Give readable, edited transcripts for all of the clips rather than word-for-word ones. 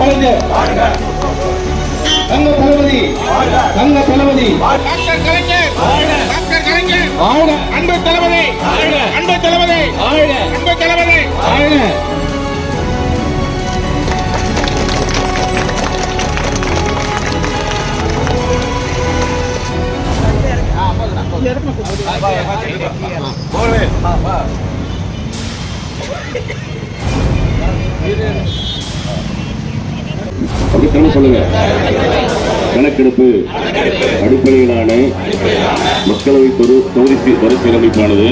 கலைஞர் தங்க தளபதி தங்க தளபதி டாக்டர் கலைஞர் டாக்டர் கலைஞர் அன்பு தளபதி அன்பு தளபதி அன்பு தளபதி சொல்லுங்க. கணக்கெடுப்பு அடிப்படையிலான மக்களவை தொகுதி மறுசீரமைப்பானது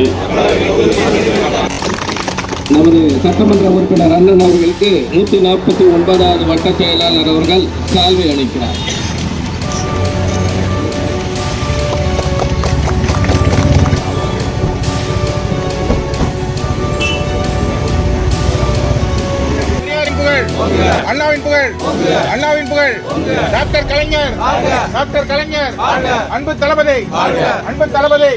நமது சட்டமன்ற உறுப்பினர் அண்ணன் அவர்களுக்கு 149வது வட்ட செயலாளர் அவர்கள் சால்வை அளிக்கிறார். அண்ணாவின் புகழ் அண்ணாவின் புகழ் டாக்டர் கலைஞர் டாக்டர் கலைஞர் அன்பு தளபதி அன்பு தளபதி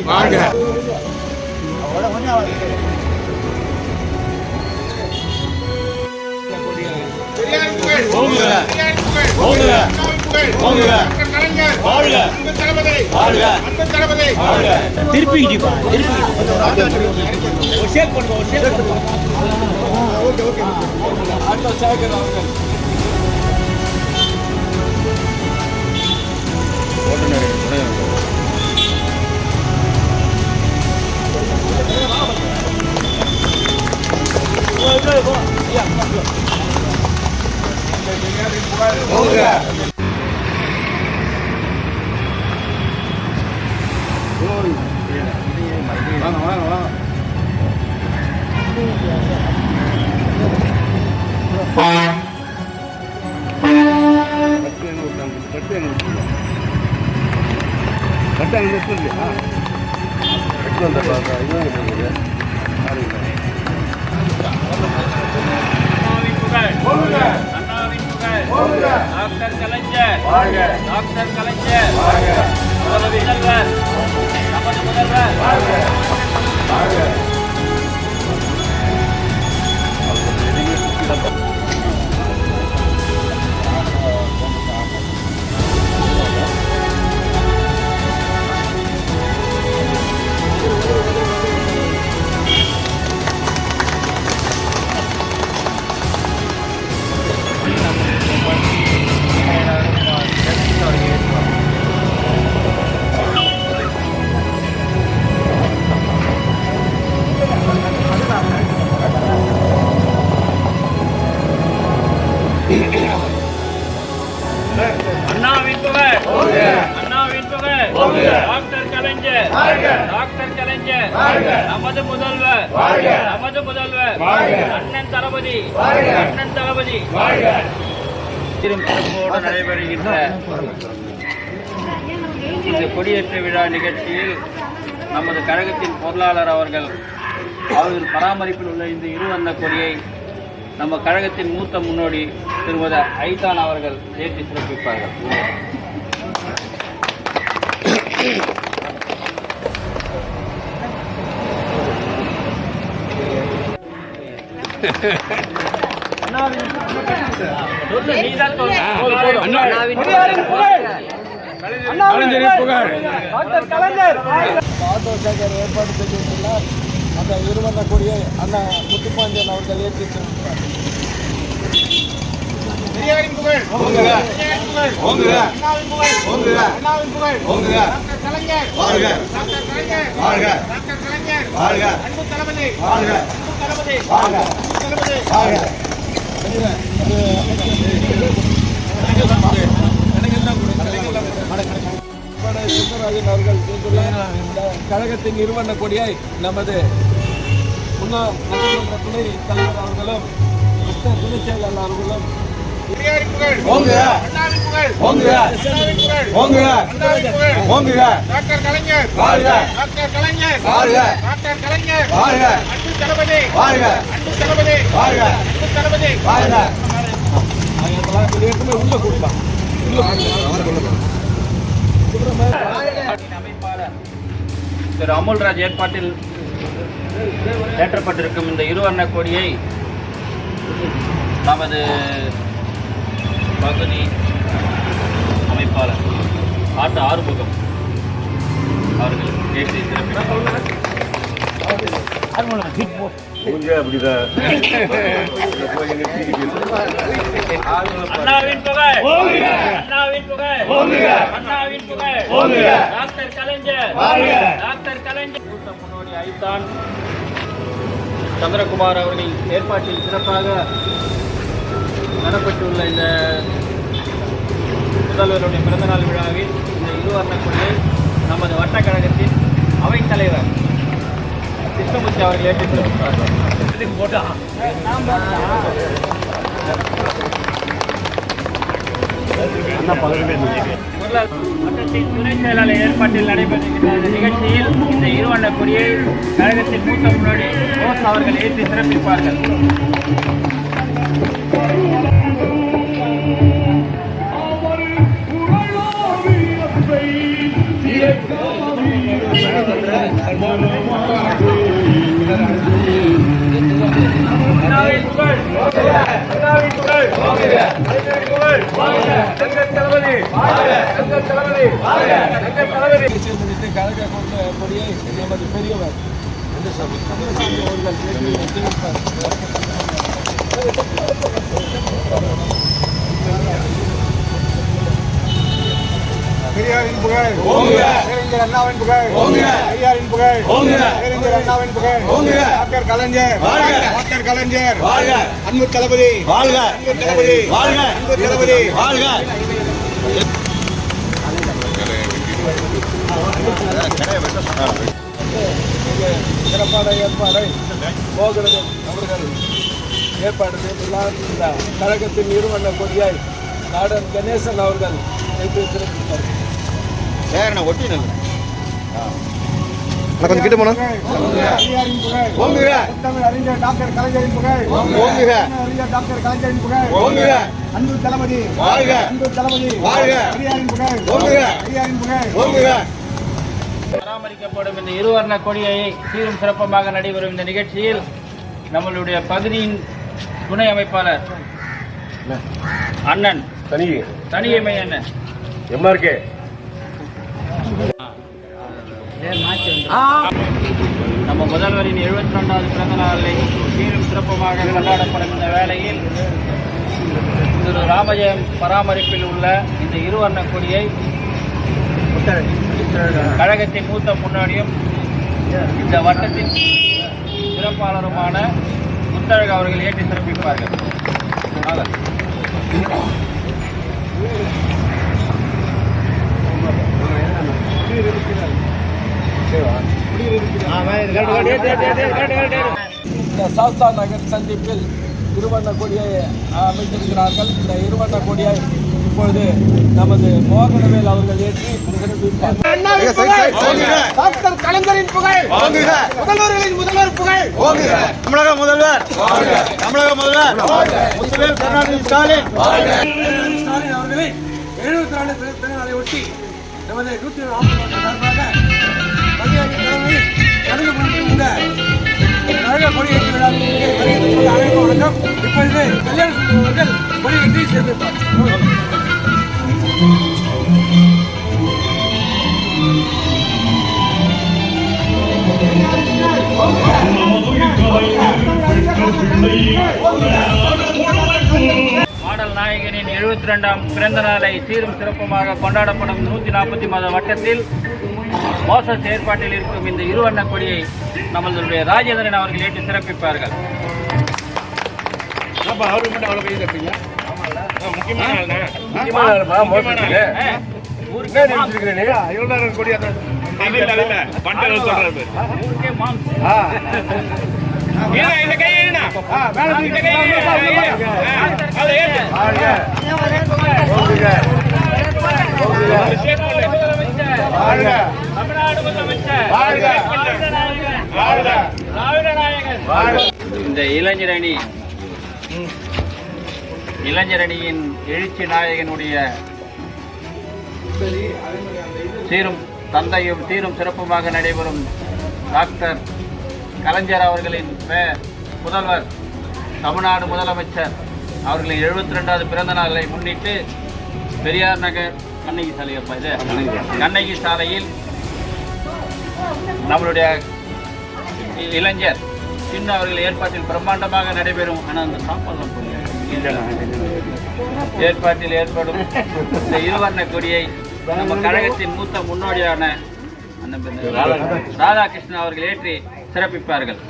திருப்பி டாக்டர் கலைஞர் டாக்டர் கலைஞர் முதல்வர் நமது முதல்வர் அண்ணாவின் புகழ் அண்ணாவின் புகழ் டாக்டர் கலைஞர் டாக்டர் கலைஞர் நமது முதல்வர் நமது முதல்வர் அண்ணன் தளபதி அண்ணன் தளபதி நடைபெறுகின்ற இந்த கொடியேற்ற விழா நிகழ்ச்சியில் நமது கழகத்தின் பொருளாளர் அவர்கள் பராமரிப்பில் உள்ள இந்த இருவண்ண கொடியை நம்ம கழகத்தின் மூத்த முன்னோடி திருமதி ஐதான் அவர்கள் ஏற்றி சிறப்பிப்பார்கள். ஏற்பாடு செய்திருக்கிறார். அந்த இருவண்ண கொடியை அண்ணா முத்துப்பாண்டியன் அவர்கள் ஏற்றி சென்றார். பெரியாரின் புகழ் ஓங்குக, பெரியாரின் புகழ் ஓங்குக, அண்ணாவின் புகழ் ஓங்குக, அண்ணாவின் புகழ் ஓங்குக, டாக்டர் கலைஞர் வாழ்க, டாக்டர் கலைஞர் வாழ்க, டாக்டர் கலைஞர் வாழ்க, அன்பு தளபதி வாழ்க, அன்பு தளபதி வாழ்க, அன்பு தளபதி வாழ்க. சுந்தரராஜன் அவர்கள் கழகத்தின் நிறுவன கொடியை நமது முன்னாள் நகர்மன்ற துணை தலைவர் அவர்களும் துணை செயலாளர் அவர்களும் டாக்டர் கலைஞர் டாக்டர் கலைஞர் டாக்டர் கலைஞர் அன்பு தளபதி அன்பு தளபதி அன்பு தளபதி உள்ள கொடுப்பான். அமைப்பாளர் திரு அமுல்ராஜ் ஏற்பாட்டில் ஏற்றப்பட்டிருக்கும் இந்த இருவண்ண கொடியை நமது பகுதி அமைப்பாளர் ஆட்ட ஆறுமுகம் அவர்கள் பேசி சிறப்பித்தார். அண்ணாவின் புகழ், அண்ணாவின் புகழ், அண்ணாவின் புகழ், டாக்டர் கலைஞர், டாக்டர் கலைஞர். முன்னோடி ஐத்தான் சந்திரகுமார் அவர்கள் ஏற்பாட்டில் சிறப்பாக நடப்பட்டுள்ள இந்த முதல்வருடைய பிறந்தநாள் விழாவில் இந்த இருவர்ண கொடியை நமது வட்டக்கழகத்தின் அவைத்தலைவர் கிருஷ்ணமூர்த்தி அவர்கள் ஏற்றி சிறப்பித்தார்கள். வட்டத்தின் துணை செயலாளர் ஏற்பாட்டில் நடைபெறுகின்ற இந்த நிகழ்ச்சியில் இந்த இருவண்ண கொடியை கழகத்தின் மூத்த முன்னோடி போஸ் அவர்கள் ஏற்றி சிறப்பிப்பார்கள். கழக கொடியை நமது பெரியவர் பெரியாரின் புகழ், பேரறிஞர் அண்ணாவின் புகழ், பெரியாரின் புகழ், பேரறிஞர் அண்ணாவின் புகழ், டாக்டர் கலைஞர், டாக்டர் கலைஞர், அன்பு தளபதி, அன்பு தளபதி, அன்பு தளபதி, சிறப்பான ஏற்பாடை மோகனன் அவர்கள் ஏற்பாடு செய்துள்ளார். இந்த கழகத்தின் இருவண்ண கொடியை நாடன் கணேசன் அவர்கள் சிறப்பித்தார். கொஞ்சம் கிட்ட போனா அறிஞர் டாக்டர் கலைஞரின் புகழ், அறிஞர் டாக்டர் கலைஞரின் புகழ், அன்பு தளபதி, அன்பு தளபதி, பெரியாரின் புகழ், பெரியாரின் புகழ். பராமரிக்கப்படும் இந்த இருவர்ண கொடியை சீரும் சிறப்பமாக நடைபெறும் இந்த நிகழ்ச்சியில் நம்மளுடைய பகுதியின் துணை அமைப்பாளர் அண்ணன் தனியமை அண்ணன் எம்ஆர்கே நம்ம முதல்வரின் 72வது பிறந்த நாளை சீரும் சிறப்பமாக கொண்டாடப்படும் இந்த வேளையில் திரு ராமஜெயம் பராமரிப்பில் உள்ள இந்த இருவர்ண கொடியை கழகத்தின் மூத்த முன்னோடியும் இந்த வட்டத்தின் சிறப்பாளருமான முத்தழகு அவர்கள் ஏற்றி சிறப்பிப்பார்கள். இந்த சாஸ்தா நகர் சந்திப்பில் இருவண்ண கொடியை அமைத்திருக்கிறார்கள். இந்த இருவண்ண கொடியை இப்பொழுது நமது மோகனவேல் அவர்கள் ஏற்றி டாக்டர் கலைஞரின் புகழ், முதல்வர்களின் முதல்வர் புகழ், தமிழக முதல்வர் முத்துவேல் கருணாநிதி ஸ்டாலின் அவர்களை 74 பிறந்த நாளை ஒட்டி நமது 140 சார்பாக நடந்து கொண்டிருந்த கழக கொடியேற்று விழாவிற்கு அனைவரும் வணக்கம். இப்பொழுது கல்யாண சுந்தரம் அவர்கள் கொடியேற்றி சேர்ந்திருப்பார். மாடல் நாயகனின் 72ஆம் பிறந்த நாளை சீரும் சிறப்புமாக கொண்டாடப்படும் 140 வட்டத்தில் மோசஸ் ஏற்பாட்டில் இருக்கும் இந்த இருவண்ண கொடியை நம்மளுடைய ராஜேந்திரன் அவர்கள் ஏற்றி சிறப்பிப்பார்கள். இந்த இளைஞரணியின் எழுச்சி நாயகனுடைய சீரும் தந்தையும் சீரும் சிறப்புமாக நடைபெறும் டாக்டர் கலைஞர் அவர்களின் முதல்வர் தமிழ்நாடு முதலமைச்சர் அவர்களின் 72வது பிறந்த நாளை முன்னிட்டு பெரியார் நகர் கண்ணகி சாலையப்பா இது கண்ணகி சாலையில் நம்மளுடைய இளைஞர் சின்ன அவர்கள் ஏற்பாட்டில் பிரம்மாண்டமாக நடைபெறும். ஆனால் அந்த சாப்பாடு ஏற்பாட்டில் ஏற்படும் இந்த இருவர்ண கொடியை நம்ம கழகத்தின் மூத்த முன்னோடியான ராதாகிருஷ்ணன் அவர்கள் ஏற்றி சிறப்பிப்பார்கள்.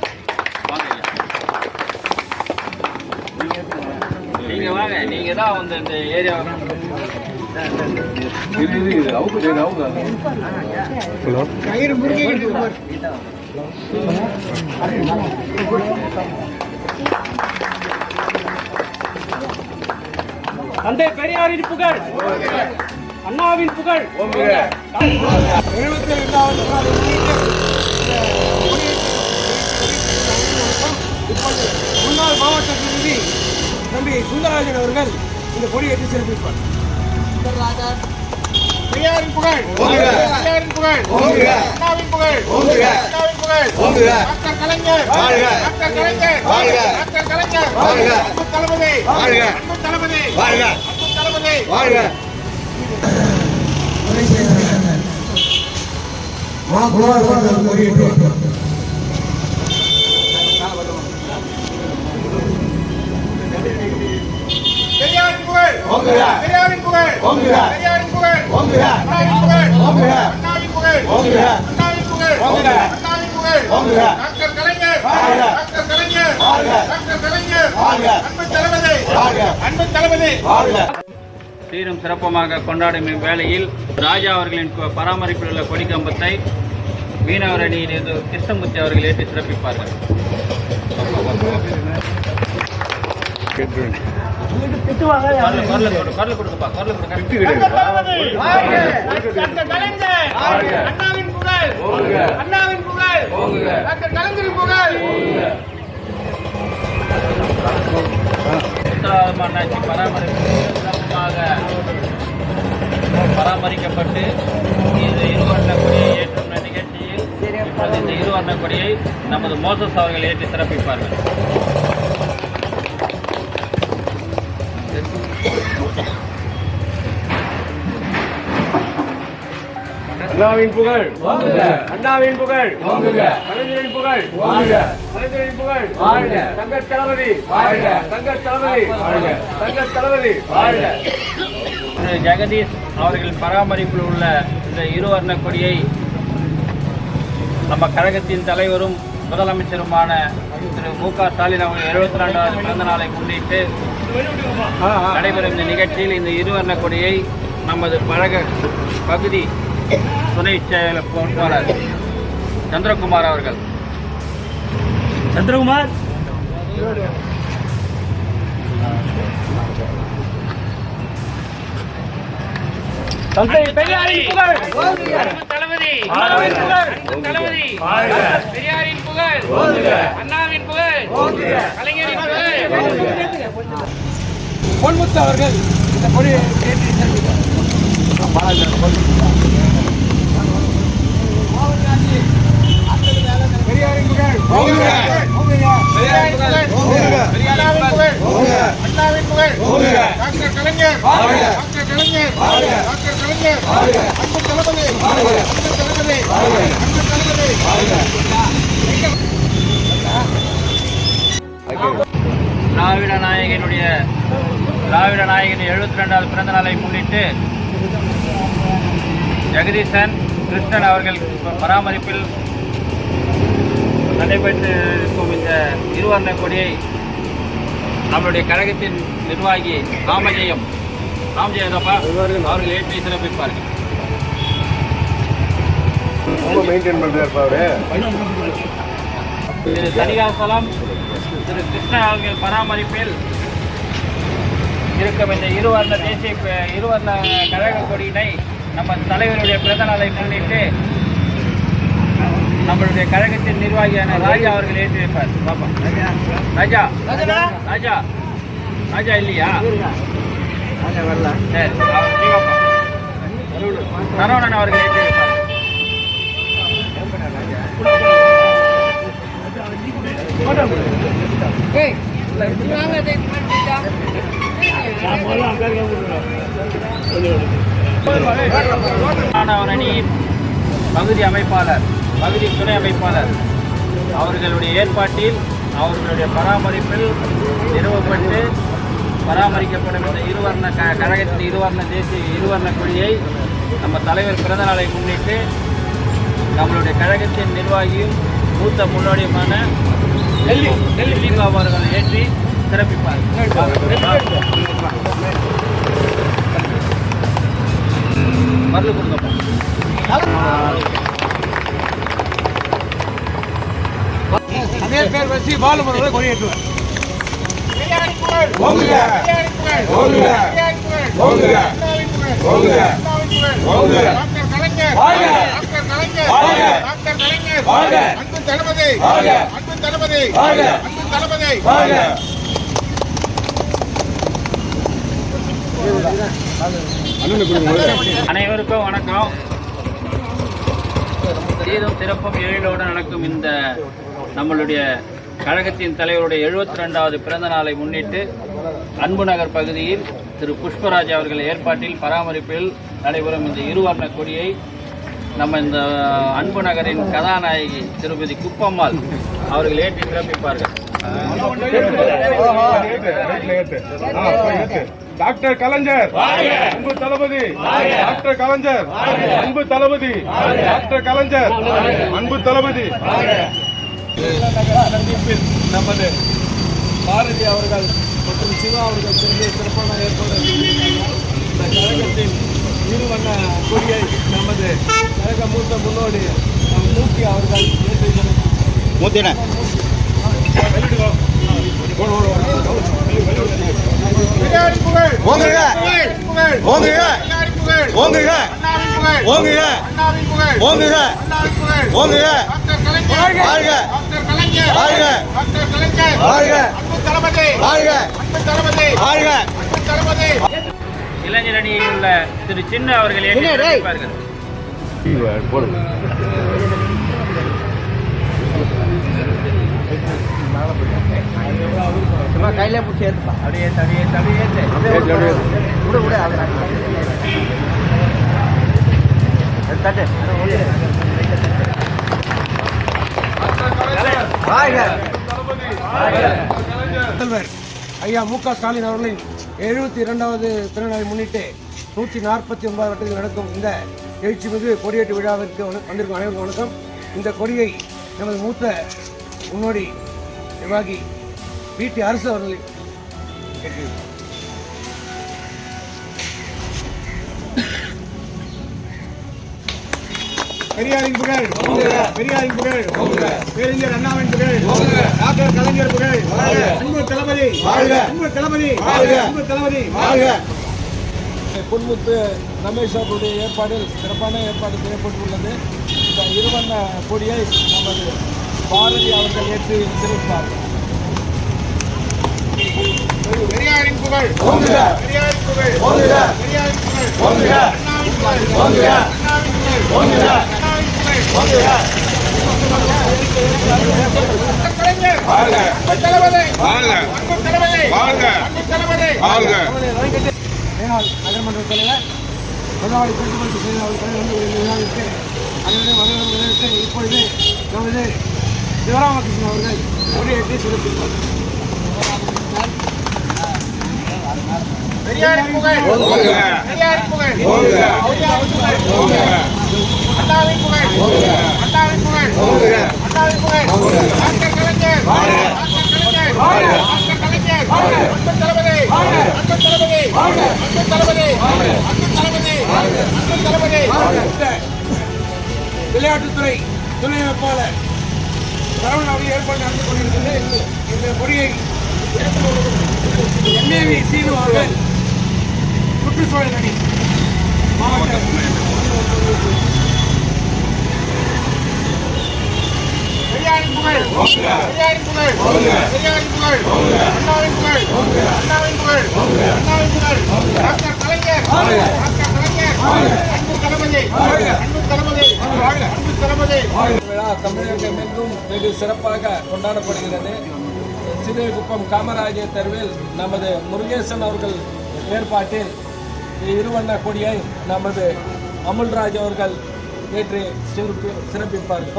நீங்க வாங்க, நீங்க தான் வந்து இந்த ஏரியா தந்தை பெரியாரின் புகழ், அண்ணாவின் புகழ். முன்னாள் மாவட்ட பிரதிநிதி தம்பி சுந்தரராஜன் அவர்கள் இந்த கொடியேற்றி சிறப்பிப்பார். பெரியாரின் புகழ், பெரியாரின் புகழ், அண்ணாவின் புகழ், அண்ணாவின் புகழ், டாக்டர் கலைஞர், டாக்டர் கலைஞர், டாக்டர் கலைஞர், அன்பு தளபதி, அன்பு தளபதி, அன்பு தளபதி. பெரியாரின் புகழ், பெரியாரின் புகழ், பெரியாரின் புகழ், அண்ணாவின் புகழ், அண்ணாவின் புகழ், அண்ணாவின் புகழ், அண்ணாவின் புகழ், டாக்டர் கலைஞர், டாக்டர் கலைஞர், டாக்டர் கலைஞர், அன்பு தளபதி, அன்பு தளபதி. சீரும் சிறப்புமாக கொண்டாடும் இவ்வேளையில் ராஜா அவர்களின் பராமரிப்பில் உள்ள கொடிக்கம்பத்தை மீனவர் அணியிலிருந்து கிருஷ்ணமூர்த்தி அவர்கள் ஏற்றி சிறப்பிப்பார்கள். அண்ணாவின் புகழ், அண்ணாவின் புகழ், டாக்டர் கலைஞரின் புகழ். மன்னாட்சி பராமரிக்கப்பட்டு இந்த இருவர்ண கொடியை ஏற்றும் நிகழ்ச்சியில் இப்போது இந்த இருவர்ண கொடியை நமது மோசஸ் அவர்கள் ஏற்றி சிறப்பிப்பார்கள். அண்ணாவின் புகழ், அண்ணாவின் புகழ், கலைஞரின் புகழ், கலைஞரின் புகழ், தங்க தளபதி, தங்க தளபதி, தங்க தளபதி. திரு ஜெகதீஷ் அவர்களின் பராமரிப்பில் உள்ள இந்த இருவர்ண கொடியை நம்ம கழகத்தின் தலைவரும் முதலமைச்சருமான திரு மு.க. ஸ்டாலின் அவர்கள் 72வது பிறந்த நாளை முன்னிட்டு நடைபெறும் இந்த நிகழ்ச்சியில் இந்த இருவர்ண கொடியை நமது பகுதி துணை செயலர் பொறுப்பாளர் சந்திரகுமார் அவர்கள் தந்தை பெரியாரின் புகழ், தளபதி, அண்ணாவின் புகழ், தளபதி, பெரியாரின் புகழ், அண்ணாவின் புகழ், கலைஞரின் புகழ். பொன்முத்து அவர்கள் இந்த கொடியை ஏற்றி சிறப்பிப்பார். பெரியாரின் புகழ், பெரியாரின் புகழ், அண்ணாவின் புகழ், டாக்டர் கலைஞர், டாக்டர் கலைஞர், டாக்டர் கலைஞர், அன்பு தளபதி, அன்பு தளபதி, அன்பு தளபதி. திராவிட நாயகனின் 72வது பிறந்த நாளை முன்னிட்டு ஜெகதீசன் கிருஷ்ணன் அவர்கள் பராமரிப்பில் நடைபெற்று இருக்கும் இந்த இருவர்ண கொடியை நம்மளுடைய கழகத்தின் நிர்வாகி ராமஜெயம் அவர்கள் ஏற்றி சிறப்பிப்பார்கள். திரு தனிகாசலம் திரு கிருஷ்ணன் அவர்கள் பராமரிப்பில் இருக்கும் இந்த இருவர்ண கழக கொடியினை நம்ம தலைவருடைய பிறந்த நாளை முன்னிட்டு நம்மளுடைய கழகத்தின் நிர்வாகியான ராஜா அவர்கள் ஏற்றி வைப்பார். பாப்பா ராஜா ராஜா ராஜா இல்லையா? வரல. சரி, சரவணன் அவர்கள் ஏற்றி வைப்பார். மாணவர் அணியின் பகுதி அமைப்பாளர், பகுதி துணை அமைப்பாளர் அவர்களுடைய ஏற்பாட்டில், அவர்களுடைய பராமரிப்பில் நிறுவப்பட்டு பராமரிக்கப்படும் இந்த இருவர்ண கழகத்தின் தேசிய இருவர்ண கொடியை நம்ம தலைவர் பிறந்த நாளை முன்னிட்டு நம்மளுடைய கழகத்தின் நிர்வாகியும் மூத்த முன்னோடியுமான டெல்லி பாபு அவர்கள் ஏற்றி சிறப்பிப்பார். மருந்து கொடுங்கப்பா. அதே பேர் வச்சு பாலுமரத்தை கொடியேற்றுவார். அனைவருக்கும் வணக்கம். சீரும் சிறப்பும் எழிலோடு நடக்கும் இந்த நம்மளுடைய கழகத்தின் தலைவருடைய 72வது பிறந்த நாளை முன்னிட்டு அன்பு நகர் பகுதியில் திரு புஷ்பராஜ் அவர்கள் ஏற்பாட்டில் பராமரிப்பில் நடைபெறும் இந்த இருவர்ண கொடியை நம்ம இந்த அன்பு நகரின் கதாநாயகி திருப்பதி குப்பம்மாள் அவர்கள் ஏற்றி சிறப்பிப்பார்கள். டாக்டர் கலைஞர் அன்பு தளபதி, டாக்டர் கலைஞர் அன்பு தளபதி, டாக்டர் கலைஞர் அன்பு தளபதி. சந்திப்பில் நமது பாரதி அவர்கள் மற்றும் சிவா அவர்கள் சென்று சிறப்பான ஏற்பாடு இந்த கழகத்தின் இருவண்ண கொடியை நமது கழக மூத்த முன்னோடி மூக்கி அவர்கள் இளைஞர் அணியில் உள்ள திரு சின்ன அவர்கள் ஏற்றி சிறப்பிப்பார்கள். கையில பிடிச்சி ஏற்றுப்பா. அப்படியே தட்டு. முதல்வர் ஐயா மு.க. ஸ்டாலின் அவர்களின் 72வது பிறந்தநாளை முன்னிட்டு 149 வட்டத்தில் நடக்கும் இந்த எழுச்சிமிகு கொடியேற்று விழாவிற்கு வந்திருக்கும் அனைவருக்கும் வணக்கம். இந்த கொடியை நமது மூத்த முன்னோடி நிர்வாகி பிடி அரசு அவர்கள் பெரியாரின் புகழ், பெரியாரின் புகழ், பேரறிஞர் அண்ணாவின் புகழ், டாக்டர் கலைஞர் புகழ், அன்பு தளபதி, அன்பு தளபதி, அன்பு தளபதி. பொன்முத்து ரமேஷ் அவர்களுடைய ஏற்பாடில் சிறப்பான ஏற்பாடு செய்யப்பட்டுள்ளது. இந்த இருவண்ண கொடியை நமது பாரதி அவர்கள் ஏற்றி சிறப்பார். பெரியாரின் புகழ், பெரியாரின் புகழ், பெரியாரின் புகழ், அண்ணாவின் புகழ், அண்ணாவின் புகழ், அண்ணாவின் புகழ். கலைஞர் அன்பு தளபதி, அன்பு தளபதி, அன்பு தளபதி. மேலாள் நகர்மன்ற தலைவர் முதலாளி போக்குவரத்து செயலாளர் வந்து விழாவிற்கு அனைவரும் வரவேற்று இப்பொழுது நமது சிவராமகிருஷ்ணன் அவர்கள் கொடியேற்றி சிறப்பித்தார். பெரியாரின் புகழ், பெரியாரின் புகழ், பெரியாரின் புகழ், அண்ணாவின் புகழ், அண்ணாவின் புகழ், அண்ணாவின் புகழ். டாக்டர் கலைஞர், டாக்டர் கலைஞர், டாக்டர் கலைஞர், அன்பு தளபதி, அன்பு தளபதி, அன்பு தளபதி, அன்பு தளபதி, அன்பு தளபதி. விளையாட்டுத்துறை துணை அமைப்பாளர் சரவணன் அவர்கள் ஏற்பாடு நடந்து கொண்டிருக்கிறது. இந்த கொடியை எம்ஏவி சீனு அவர்கள் சுற்றுச்சூழல் அணி மாவட்ட பெரியாரின் புகழ், பெரியாரின் புகழ், பெரியாரின் புகழ், அண்ணாவின் புகழ், அண்ணாவின் புகழ், அண்ணாவின் புகழ். டாக்டர் கலைஞர், டாக்டர் கலைஞர், அன்பு தளபதி, அன்பு தளபதி, அன்பு தளபதி. விழா தமிழகம் எங்கும் வெகு சிறப்பாக கொண்டாடப்படுகிறது. சிறுகுப்பம் காமராஜர் தெருவில் நமது முருகேசன் அவர்கள் ஏற்பாட்டில் இருவண்ண கொடியை நமது அமுல்ராஜ் அவர்கள் ஏற்று சிறப்பிப்பார்கள்.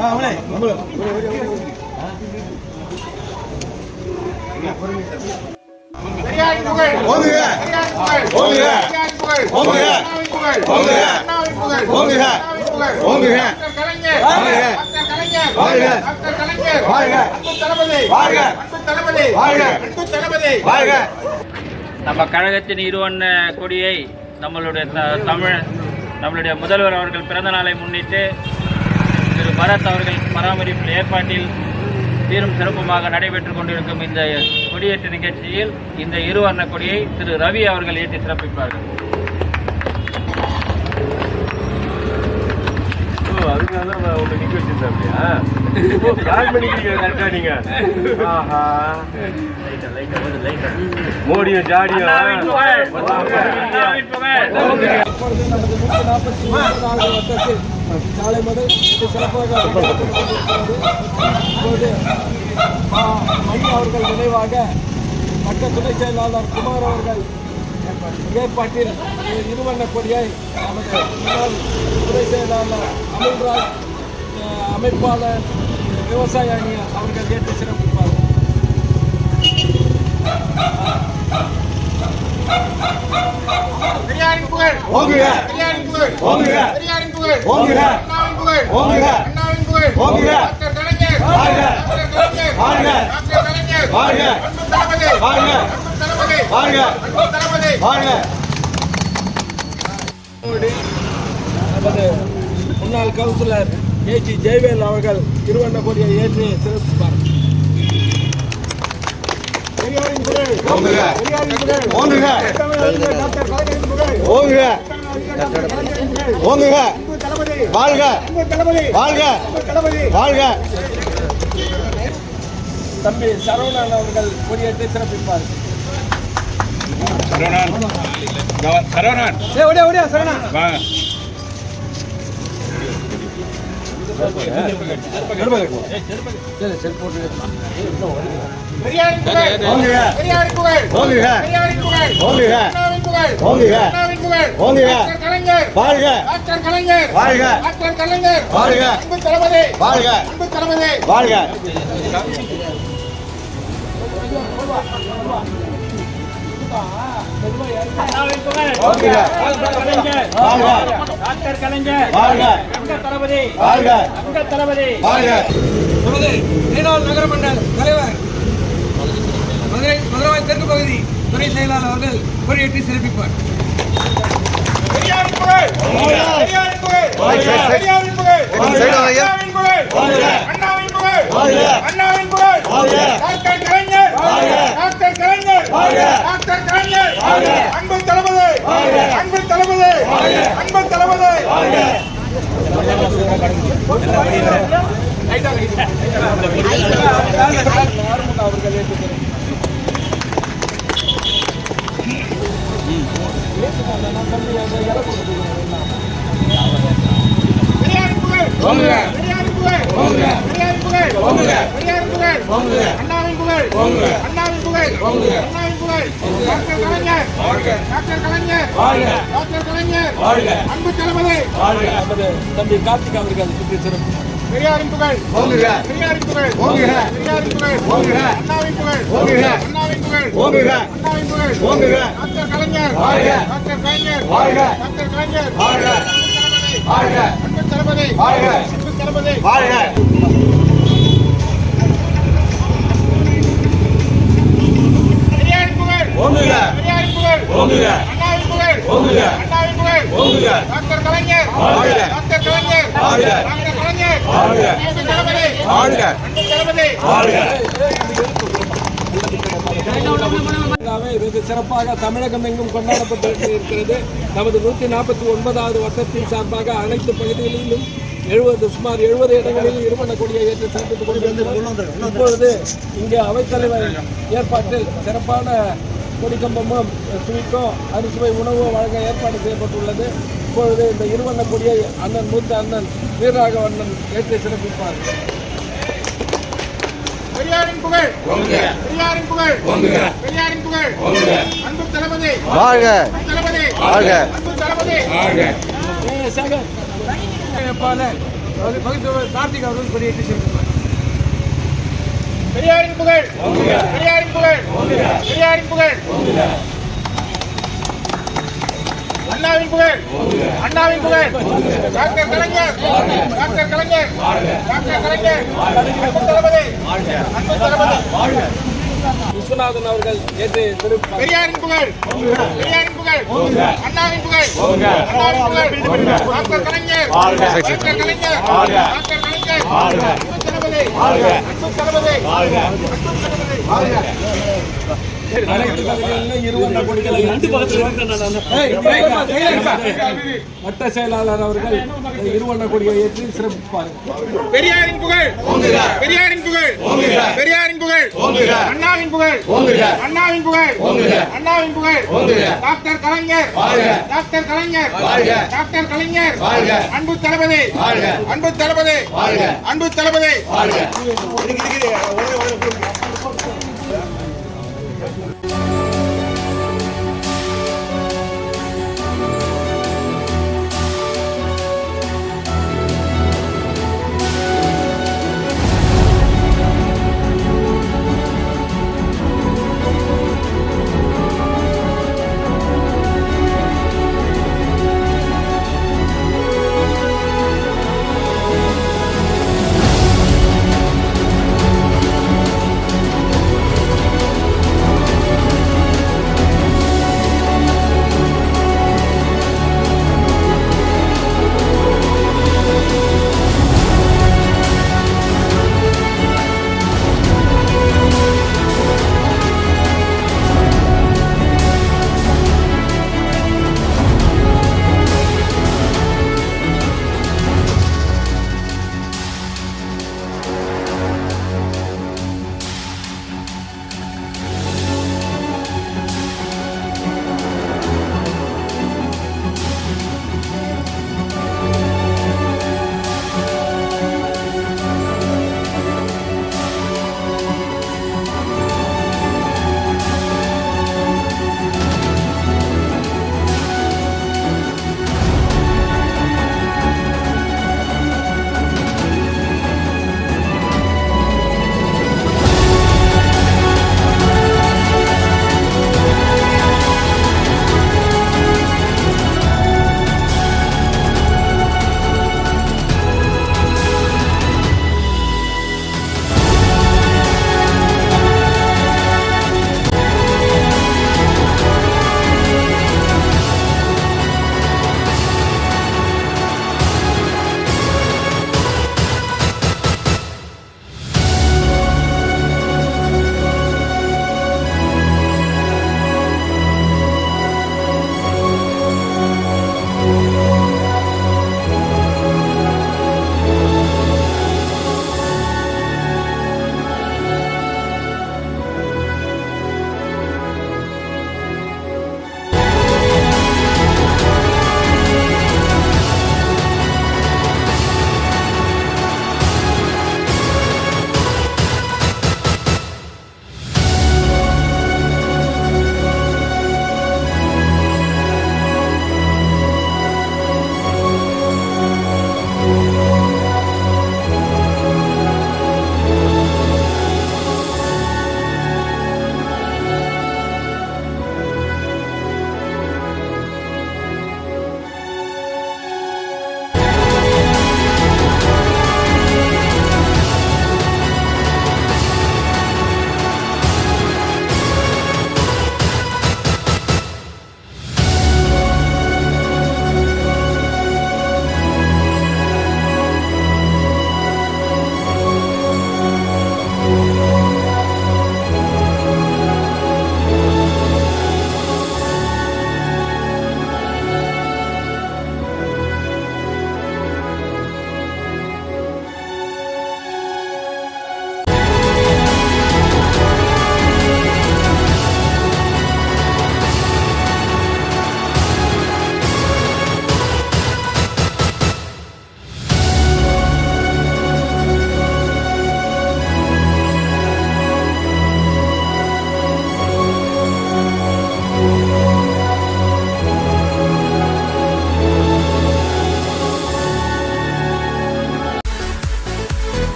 பெரியாரின் புகழ் ஓங்குக. பெரியாரின் புகழ் ஓங்குக. பெரியாரின் புகழ் ஓங்குக. அண்ணாவின் புகழ் ஓங்குக. அண்ணாவின் புகழ் ஓங்குக. அண்ணாவின் புகழ் ஓங்குக. டாக்டர் கலைஞர் வாழ்க. டாக்டர் கலைஞர் வாழ்க. டாக்டர் கலைஞர் வாழ்க. அன்பு தளபதி வாழ்க. அன்பு தளபதி வாழ்க. அன்பு தளபதி வாழ்க. நம்ம கழகத்தின் இருவண்ண கொடியை நம்மளுடைய முதல்வர் அவர்கள் பிறந்த நாளை முன்னிட்டு திரு பரத் அவர்கள் பராமரிப்பில் ஏற்பாட்டில் சீரும் சிறப்புமாக நடைபெற்றுக் கொண்டிருக்கும் இந்த கொடியேற்று நிகழ்ச்சியில் இந்த இருவண்ண கொடியை திரு ரவி அவர்கள் ஏற்றி சிறப்பிப்பார்கள். மோடியும் ஜாடியும் இப்பொழுது நமது 149வது வட்டத்தில் காலை முதல் சிறப்பாக இப்போது மணி அவர்கள் நினைவாக வட்ட துணை செயலாளர் குமார் அவர்கள் ஏற்பாட்டில் இருவண்ண கொடியை நமது முன்னாள் துணை செயலாளர் அமுல்ராஜ் அமைப்பாளர் விவசாய அணி அவர்கள் ஏற்று சிறப்பிப்பார்கள். பெரியாரின் புகழ் ஓங்குக. பெரியாரின் புகழ் ஓங்குக. பெரியாரின் புகழ் ஓங்குக. அண்ணாவின் புகழ் ஓங்குக. அண்ணாவின் புகழ் ஓங்குக. டாக்டர் கலைஞர் வாழ்க. டாக்டர் கலைஞர் வாழ்க. டாக்டர் கலைஞர் வாழ்க. அன்பு தளபதி வாழ்க. அன்பு தளபதி வாழ்க. அன்பு தளபதி வாழ்க. நமது முன்னாள் கவுன்சிலர் ஏஜி ஜெயவேல் அவர்கள் திருவண்ண கொடியை ஏற்றி சிறப்பிப்பார். பெரியாரின் புகழ் ஓங்குக. பெரியாரின் புகழ் ஓங்குக. டாக்டர் கலைஞரின் புகழ் ஓங்குக. டாக்டர் கலைஞரின் புகழ் ஓங்குக. அன்பு தளபதி வாழ்க. அன்பு தளபதி வாழ்க. அன்பு தளபதி வாழ்க. தம்பி சரவணன் அவர்கள் கொடியேற்றி சிறப்பிப்பார். பெரியாரின் புகழ் ஓங்குக. பெரியாரின் புகழ் ஓங்குக. பெரியாரின் புகழ் ஓங்குக. அண்ணாவின் புகழ் ஓங்குக. அண்ணாவின் புகழ் ஓங்குக. டாக்டர் கலைஞர் வாழ்க. டாக்டர் கலைஞர் வாழ்க. டாக்டர் கலைஞர் வாழ்க. அன்பு தளபதி வாழ்க. அன்பு தளபதி வாழ்க. அண்ணாவின் புகழ் ஓங்குக. டாக்டர் கலைஞர் வாழ்க. டாக்டர் கலைஞர் வாழ்க. அங்க தளபதி வாழ்க. அங்க தளபதி வாழ்க. நமது மேலாள் நகரமன்ற தலைவர் மதுரை தெற்கு பகுதி துணை செயலாளர் அவர்கள் கொடியேற்றி சிறப்பிப்பார். பெரியாரின் புகழ் பெரியாரின் புகழ் பெரியாரின் புகழ் அண்ணாவின் புகழ் அண்ணாவின் புகழ் அண்ணாவின் புகழ் டாக்டர் கலைஞர் டாக்டர் கலைஞர் டாக்டர் கலைஞர் அன்பு தளபதி அன்பு தளபதி அன்பு தளபதி அவர்கள் ஏற்று பெரியாரின் புகழ் பெரியாரின் புகழ் பெரியாரின் புகழ் பெரியாரின் புகழ் அண்ணாவின் புகழ் அண்ணாவின் புகழ் அண்ணாவின் புகழ் டாக்டர் கலைஞர் டாக்டர் கலைஞர் டாக்டர் கலைஞர் அன்பு தளபதி நமது தம்பி கார்த்திக் அவர்கள் சுற்றி சிறப்பு. பெரியாரின் புகழ் ஓங்குக. பெரியாரின் புகழ் ஓங்குக. பெரியாரின் புகழ் ஓங்குக. அண்ணாவின் புகழ் ஓங்குக. அண்ணாவின் புகழ் ஓங்குக. அண்ணாவின் புகழ் ஓங்குக. டாக்டர் கலைஞர் வாழ்க. டாக்டர் கலைஞர் வாழ்க. டாக்டர் கலைஞர் வாழ்க. வாழ்க. அன்பு தளபதி வாழ்க. அன்பு தளபதி வாழ்க. பெரியாரின் புகழ் ஓங்குக. பெரியாரின் புகழ் ஓங்குக. அண்ணாவின் புகழ் ஓங்குக. அண்ணாவின் புகழ் ஓங்குக. டாக்டர் கலைஞர் வாழ்க. டாக்டர் கலைஞர் வாழ்க. டாக்டர் கலைஞர் வாழ்க. அன்பு தளபதி வாழ்க. அன்பு தளபதி வாழ்க. விழாவை வெகு சிறப்பாக தமிழகம் எங்கும் கொண்டாடப்பட்டு இருக்கிறது. நமது 149வது வட்டத்தின் சார்பாக அனைத்து பகுதிகளிலும் சுமார் 70 இடங்களில் இருவண்ண கொடியை ஏற்று சிறப்பித்துக் கொண்டிருக்கிறோம். இப்பொழுது இங்கே அவைத்தலைவர் ஏற்பாட்டில் சிறப்பான கொடிக்கம்பமும் ஸ்வீட்டும் அறுசுவை உணவும் வழங்க ஏற்பாடு செய்யப்பட்டுள்ளது. இப்பொழுது இந்த இருவண்ண கொடியை மூத்த அண்ணன் வீரராகவண்ணன் ஏற்றி சிறப்பிப்பார். பெரியாரின் புகழ் பெரியாரின் புகழ் பெரியாரின் புகழ் அன்பு தளபதி வாழ்க தளபதி வாழ்க அன்பு தளபதி வேட்பாளர் பகுத்தறிவு கார்த்திக் அவர்கள் கொடியேற்றி சென்றார். பெரியாரின் புகழ் பெரியாரின் புகழ் பெரியாரின் புகழ் அண்ணாவின் புகழ் அண்ணாவின் புகழ் டாக்டர் கலைஞர் டாக்டர் கலைஞர் டாக்டர் கலைஞர் அன்பு தளபதி அன்பு தளபதி விஸ்வநாதன் அவர்கள் நேற்று பெரியாரின் புகழ் பெரியாரின் புகழ் அண்ணாவின் புகழ் அண்ணாவின் புகழ் டாக்டர் கலைஞர் டாக்டர் கலைஞர் டாக்டர் கலைஞர் அன்பு தளபதி அன்பு தளபதி வட்ட செயலாளர் அவர்கள் இருவண்ண கொடியை ஏற்றி சிறப்பிப்பார். பெரியாரின் புகழ் பெரியாரின் புகழ் பெரியாரின் புகழ் அண்ணாவின் புகழ் அண்ணாவின் புகழ் அண்ணாவின் புகழ் டாக்டர் கலைஞர் டாக்டர் கலைஞர் டாக்டர் கலைஞர் அன்பு தளபதி அன்பு தளபதி அன்பு தளபதி